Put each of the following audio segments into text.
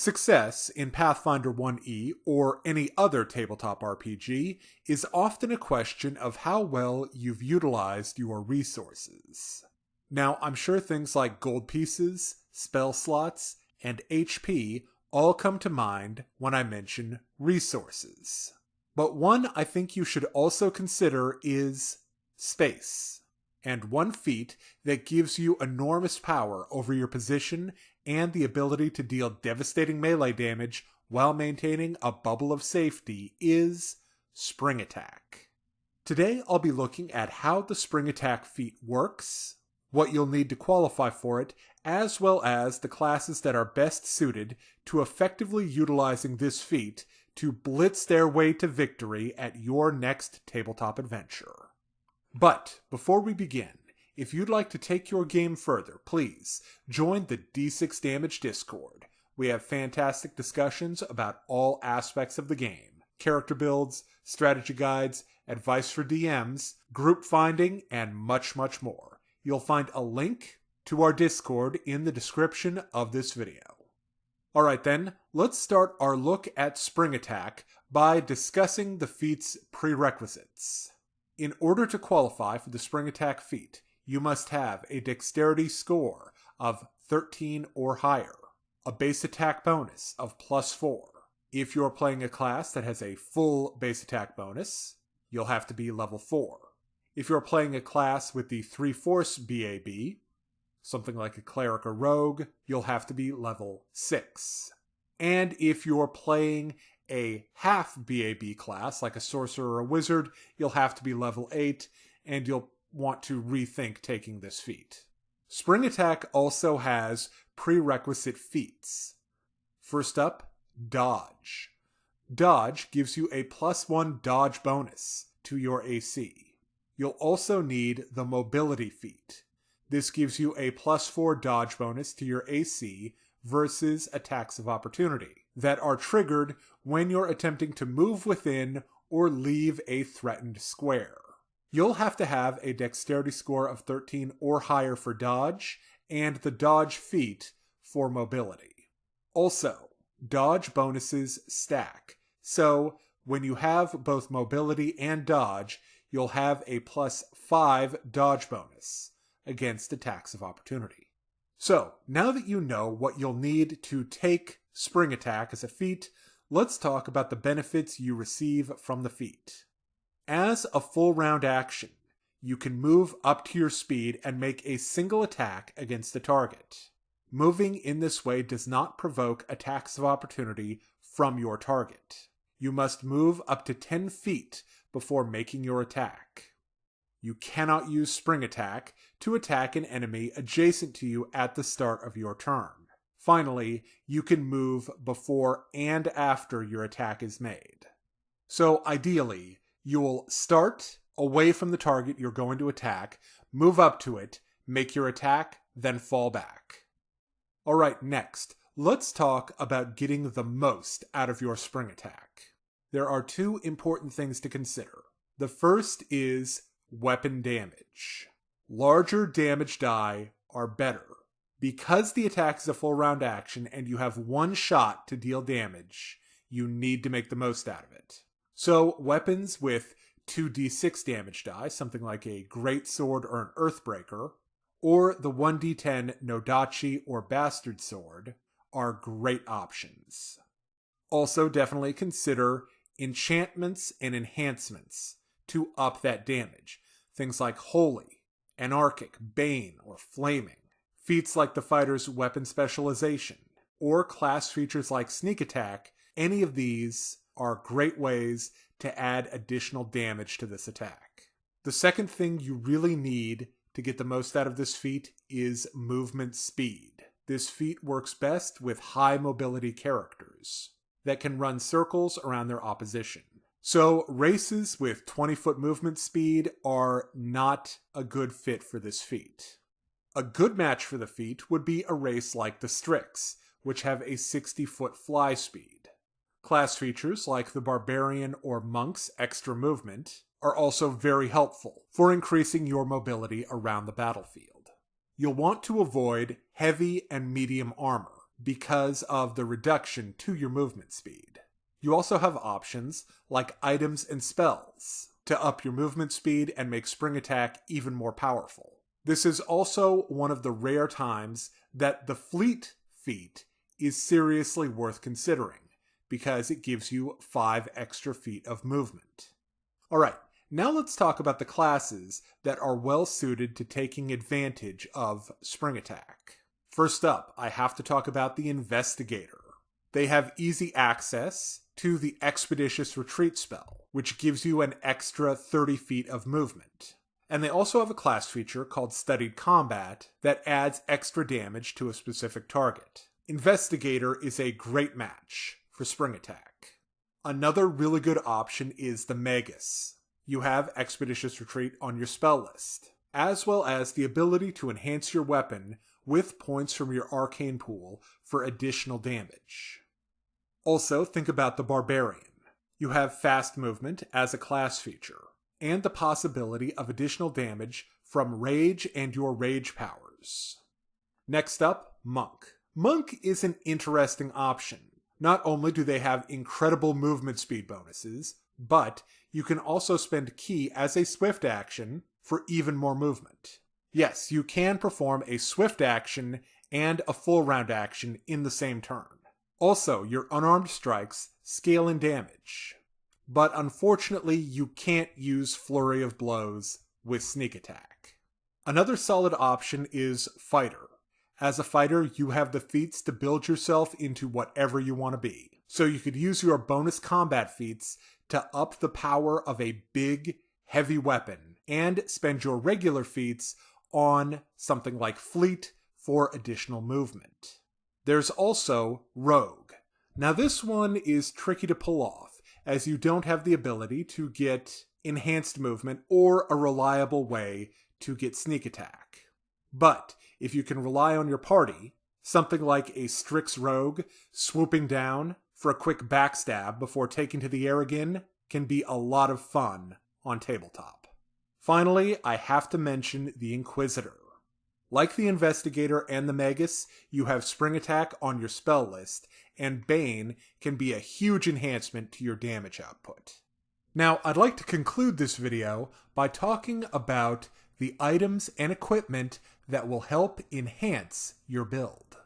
Success in Pathfinder 1E or any other tabletop RPG is often a question of how well you've utilized your resources. Now, I'm sure things like gold pieces, spell slots, and HP all come to mind when I mention resources. But one I think you should also consider is space, and one feat that gives you enormous power over your position and the ability to deal devastating melee damage while maintaining a bubble of safety is Spring Attack. Today I'll be looking at how the Spring Attack feat works, what you'll need to qualify for it, as well as the classes that are best suited to effectively utilizing this feat to blitz their way to victory at your next tabletop adventure. But before we begin, if you'd like to take your game further, please join the D6 Damage Discord. We have fantastic discussions about all aspects of the game: character builds, strategy guides, advice for DMs, group finding, and much, much more. You'll find a link to our Discord in the description of this video. Alright then, let's start our look at Spring Attack by discussing the feat's prerequisites. In order to qualify for the Spring Attack feat, you must have a dexterity score of 13 or higher, a base attack bonus of +4. If you're playing a class that has a full base attack bonus, you'll have to be level 4. If you're playing a class with the 3/4 BAB, something like a cleric or rogue, you'll have to be level 6. And if you're playing a half BAB class, like a sorcerer or a wizard, you'll have to be level 8, and you'll want to rethink taking this feat. Spring Attack also has prerequisite feats. First up, Dodge. Dodge gives you a +1 dodge bonus to your AC. You'll also need the Mobility feat. This gives you a +4 dodge bonus to your AC versus attacks of opportunity that are triggered when you're attempting to move within or leave a threatened square. You'll have to have a dexterity score of 13 or higher for dodge, and the dodge feat for mobility. Also, dodge bonuses stack, so when you have both mobility and dodge, you'll have a +5 dodge bonus against attacks of opportunity. So, now that you know what you'll need to take Spring Attack as a feat, let's talk about the benefits you receive from the feat. As a full round action, you can move up to your speed and make a single attack against the target. Moving in this way does not provoke attacks of opportunity from your target. You must move up to 10 feet before making your attack. You cannot use Spring Attack to attack an enemy adjacent to you at the start of your turn. Finally, you can move before and after your attack is made. So ideally, you'll start away from the target you're going to attack, move up to it, make your attack, then fall back. Alright, next, let's talk about getting the most out of your Spring Attack. There are two important things to consider. The first is weapon damage. Larger damage die are better. Because the attack is a full round action and you have one shot to deal damage, you need to make the most out of it. So, weapons with 2d6 damage die, something like a greatsword or an earthbreaker, or the 1d10 Nodachi or bastard sword, are great options. Also, definitely consider enchantments and enhancements to up that damage. Things like Holy, Anarchic, Bane, or Flaming. Feats like the fighter's weapon specialization, or class features like Sneak Attack. Any of these are great ways to add additional damage to this attack. The second thing you really need to get the most out of this feat is movement speed. This feat works best with high mobility characters that can run circles around their opposition. So races with 20-foot movement speed are not a good fit for this feat. A good match for the feat would be a race like the Strix, which have a 60-foot fly speed. Class features like the Barbarian or Monk's extra movement are also very helpful for increasing your mobility around the battlefield. You'll want to avoid heavy and medium armor. because of the reduction to your movement speed. You also have options like items and spells to up your movement speed and make spring attack even more powerful. This is also one of the rare times that the fleet feat is seriously worth considering, because it gives you 5 extra feet of movement. Alright, now let's talk about the classes that are well suited to taking advantage of spring attack. First up, I have to talk about the Investigator. They have easy access to the Expeditious Retreat spell, which gives you an extra 30 feet of movement. And they also have a class feature called Studied Combat that adds extra damage to a specific target. Investigator is a great match for spring attack. Another really good option is the Magus. You have Expeditious Retreat on your spell list, as well as the ability to enhance your weapon with points from your arcane pool for additional damage. Also, think about the Barbarian. You have fast movement as a class feature, and the possibility of additional damage from rage and your rage powers. Next up, Monk. Monk is an interesting option. Not only do they have incredible movement speed bonuses, but you can also spend Ki as a swift action for even more movement. Yes, you can perform a swift action and a full round action in the same turn. Also, your unarmed strikes scale in damage. But unfortunately, you can't use Flurry of Blows with sneak attack. Another solid option is Fighter. As a fighter, you have the feats to build yourself into whatever you want to be. So you could use your bonus combat feats to up the power of a big, heavy weapon, and spend your regular feats on something like Fleet for additional movement. There's also Rogue. Now this one is tricky to pull off, as you don't have the ability to get enhanced movement or a reliable way to get sneak attack. But if you can rely on your party, something like a Strix Rogue swooping down for a quick backstab before taking to the air again can be a lot of fun on tabletop. Finally, I have to mention the Inquisitor. Like the Investigator and the Magus, you have spring attack on your spell list, and Bane can be a huge enhancement to your damage output. Now, I'd like to conclude this video by talking about the items and equipment that will help enhance your build.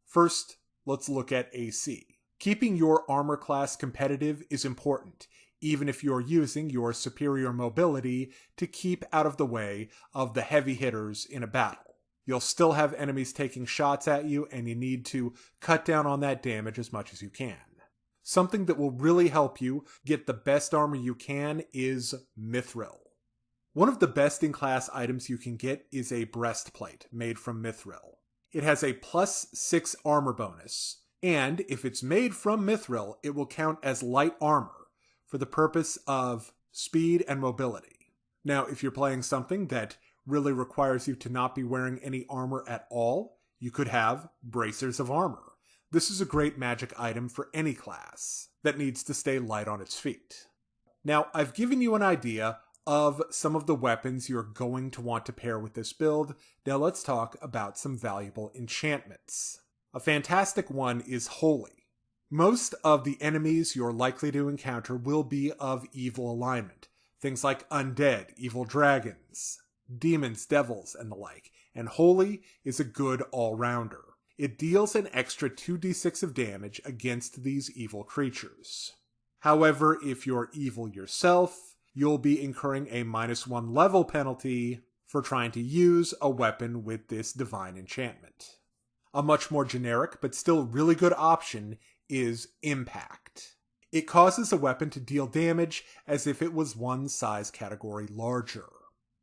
First, let's look at AC. Keeping your armor class competitive is important, even if you're using your superior mobility to keep out of the way of the heavy hitters in a battle. You'll still have enemies taking shots at you, and you need to cut down on that damage as much as you can. Something that will really help you get the best armor you can is Mithril. One of the best in class items you can get is a breastplate made from Mithril. It has a +6 armor bonus, and if it's made from Mithril, it will count as light armor for the purpose of speed and mobility. Now, if you're playing something that really requires you to not be wearing any armor at all, you could have Bracers of Armor. This is a great magic item for any class that needs to stay light on its feet. Now, I've given you an idea of some of the weapons you're going to want to pair with this build. Now let's talk about some valuable enchantments. A fantastic one is Holy. Most of the enemies you're likely to encounter will be of evil alignment. Things like undead, evil dragons, demons, devils, and the like. And Holy is a good all-rounder. It deals an extra 2d6 of damage against these evil creatures. However, if you're evil yourself, you'll be incurring a -1 level penalty for trying to use a weapon with this divine enchantment. A much more generic, but still really good option is Impact. It causes a weapon to deal damage as if it was one size category larger.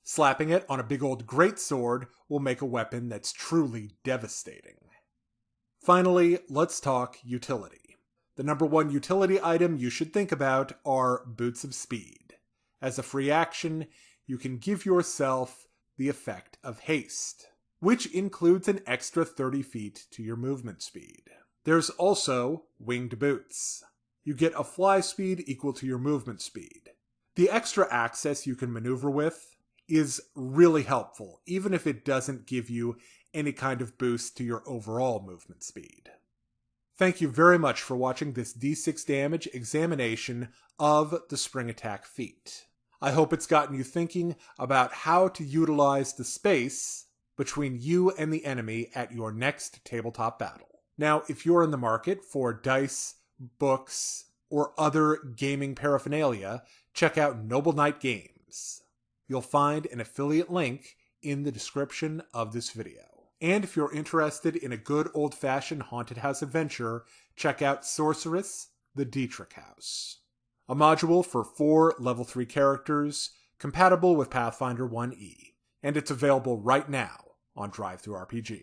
Slapping it on a big old greatsword will make a weapon that's truly devastating. Finally, let's talk utility. The number one utility item you should think about are Boots of Speed. As a free action, you can give yourself the effect of haste, which includes an extra 30 feet to your movement speed. There's also Winged Boots. You get a fly speed equal to your movement speed. The extra access you can maneuver with is really helpful, even if it doesn't give you any kind of boost to your overall movement speed. Thank you very much for watching this D6 damage examination of the Spring Attack feat. I hope it's gotten you thinking about how to utilize the space between you and the enemy at your next tabletop battle. Now, if you're in the market for dice, books, or other gaming paraphernalia, check out Noble Knight Games. You'll find an affiliate link in the description of this video. And if you're interested in a good old-fashioned haunted house adventure, check out Sorceress, the Dietrich House. A module for 4 level 3 characters, compatible with Pathfinder 1E. And it's available right now on DriveThruRPG.